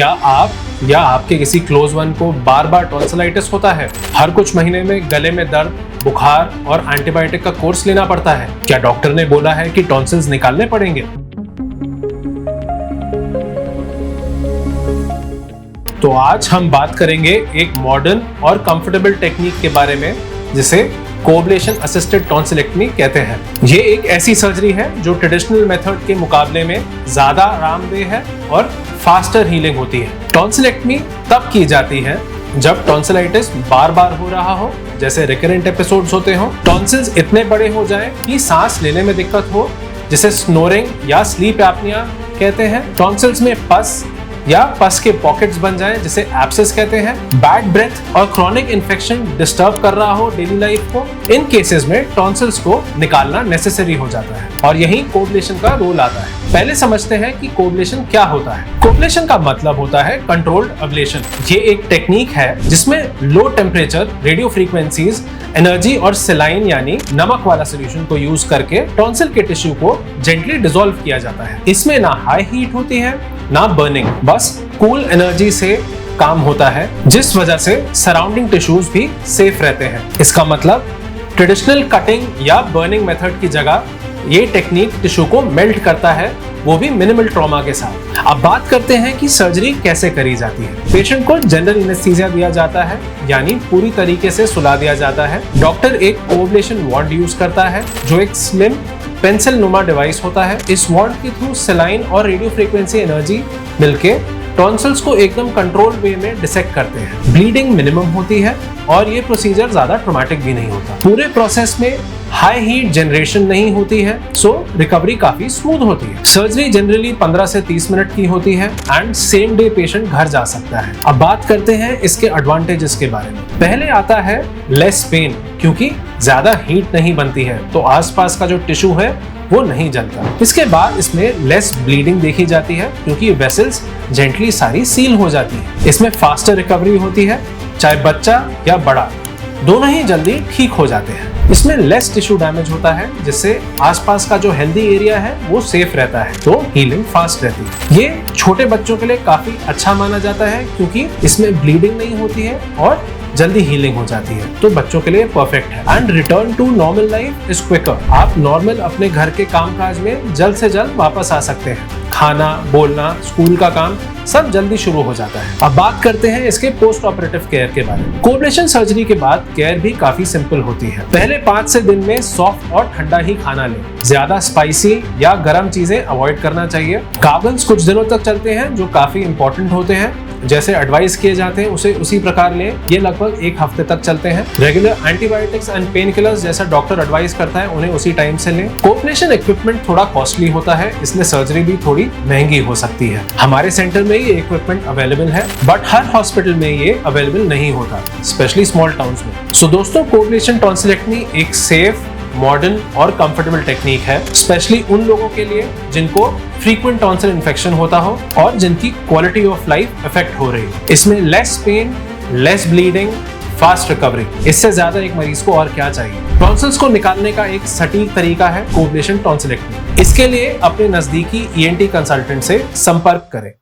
क्या आप या आपके किसी क्लोज वन को बार बार टॉन्सिलाइटिस होता है? हर कुछ महीने में गले में दर्द, बुखार और एंटीबायोटिक का कोर्स लेना पड़ता है? क्या डॉक्टर ने बोला है कि टॉन्सिल्स निकालने पड़ेंगे? तो आज हम बात करेंगे एक मॉडर्न और कंफर्टेबल टेक्निक के बारे में जिसे कोअब्लेशन असिस्टेड टॉन्सिलेक्टमी कहते हैं। ये एक ऐसी सर्जरी है जो ट्रेडिशनल मेथड के मुकाबले में ज्यादा आरामदेह है और फास्टर हीलिंग होती है। टॉन्सिलेक्टमी तब की जाती है जब टॉन्सिलाइटिस बार बार हो रहा हो, जैसे रिकरेंट एपिसोड्स होते हो, टॉन्सिल्स इतने बड़े हो जाएं कि सांस लेने में दिक्कत हो, जिसे स्नोरिंग या स्लीप एपनिया कहते हैं, टॉन्सिल्स में पस या पस के पॉकेट्स बन जाएं जिसे एब्सेस कहते हैं, बैड ब्रेथ और क्रॉनिक इन्फेक्शन डिस्टर्ब कर रहा हो डेली लाइफ को। इन केसेस में टॉन्सिल्स को निकालना नेसेसरी हो जाता है और यही कोअब्लेशन का रोल आता है। पहले समझते हैं कि कोअब्लेशन क्या होता है। कोअब्लेशन का मतलब होता है कंट्रोल्ड अब्लेशन। ये एक टेक्निक है जिसमें low temperature radio frequencies, energy और सेलाइन यानी नमक वाला सोल्यूशन को यूज करके टॉन्सिल के टिश्यू को जेंटली डिसॉल्व किया जाता है। इसमें ना हाई हीट होती है ना बर्निंग, बस कूल एनर्जी से काम होता है, जिस वजह से सराउंडिंग टिश्यूज भी सेफ रहते हैं। इसका मतलब ट्रेडिशनल कटिंग या बर्निंग मेथड की जगह ये टेक्निक टिश्यू को मेल्ट करता है, वो भी मिनिमल ट्रॉमा के साथ। अब बात करते हैं कि सर्जरी कैसे करी जाती है। पेशेंट को जनरल एनेस्थीसिया दिया जाता है, यानी पूरी तरीके से सुला दिया जाता है। डॉक्टर एक कोअब्लेशन वॉन्ड यूज करता है जो एक स्लिम पेंसिल नुमा डिवाइस होता है। इस वॉन्ड के थ्रू सेलाइन और रेडियो फ्रीक्वेंसी एनर्जी मिलके टॉन्सिल्स को एकदम कंट्रोल वे में डिसेक्ट करते हैं। ब्लीडिंग मिनिमम होती है और ये प्रोसीजर ज्यादा ट्रॉमेटिक भी नहीं होता। पूरे प्रोसेस में हाई हीट जनरेशन नहीं होती है, सो रिकवरी काफी स्मूथ होती है। सर्जरी जनरली 15 से 30 मिनट की होती है एंड सेम डे पेशेंट घर जा सकता है। अब बात करते हैं इसके एडवांटेजेस के बारे में। पहले आता है लेस पेन, क्योंकि ज्यादा हीट नहीं बनती है तो आसपास का जो टिश्यू है वो नहीं जलता। इसके बाद इसमें लेस ब्लीडिंग देखी जाती है क्योंकि वेसल्स जेंटली सारी सील हो जाती है। इसमें फास्टर रिकवरी होती है, चाहे बच्चा या बड़ा, दोनों ही जल्दी ठीक हो जाते हैं। इसमें लेस टिश्यू डैमेज होता है जिससे आसपास का जो हेल्दी एरिया है वो सेफ रहता है, तो हीलिंग फास्ट रहती है। ये छोटे बच्चों के लिए काफी अच्छा माना जाता है क्योंकि इसमें ब्लीडिंग नहीं होती है और जल्दी हीलिंग हो जाती है, तो बच्चों के लिए परफेक्ट है। And return to normal life is quicker. आप नॉर्मल अपने घर के कामकाज में जल्द से जल्द वापस आ सकते हैं। खाना, बोलना, स्कूल का काम सब जल्दी शुरू हो जाता है। अब बात करते हैं इसके पोस्ट ऑपरेटिव केयर के बारे में। कोअब्लेशन सर्जरी के बाद केयर भी काफी सिंपल होती है। पहले 5 से दिन में सॉफ्ट और ठंडा ही खाना लें। ज्यादा स्पाइसी या गर्म चीजें अवॉइड करना चाहिए। गार्गल्स कुछ दिनों तक चलते हैं जो काफी इंपॉर्टेंट होते हैं, जैसे एडवाइस किए जाते हैं उसे उसी प्रकार लें। ये लगभग 1 हफ्ते तक चलते हैं। Regular antibiotics and pain killers जैसा डॉक्टर एडवाइस करता है उन्हें उसी टाइम से लें। कोअब्लेशन इक्विपमेंट थोड़ा कॉस्टली होता है, इसलिए सर्जरी भी थोड़ी महंगी हो सकती है। हमारे सेंटर में ये इक्विपमेंट अवेलेबल है, बट हर हॉस्पिटल में ये अवेलेबल नहीं होता, स्पेशली स्मॉल टाउन्स में। सो दोस्तों, कोअब्लेशन टॉन्सिलेक्टमी एक सेफ, मॉडर्न और कंफर्टेबल टेक्निक है, स्पेशली उन लोगों के लिए जिनको फ्रीक्वेंट टॉन्सिल इन्फेक्शन होता हो और जिनकी क्वालिटी ऑफ लाइफ इफेक्ट हो रही है। इसमें less pain, less bleeding, fast recovery, इससे ज्यादा एक मरीज को और क्या चाहिए। टॉन्सिल्स को निकालने का एक सटीक तरीका है कोअब्लेशन टॉन्सिलेक्टमी। इसके लिए अपने नजदीकी ENT कंसल्टेंट से संपर्क करें।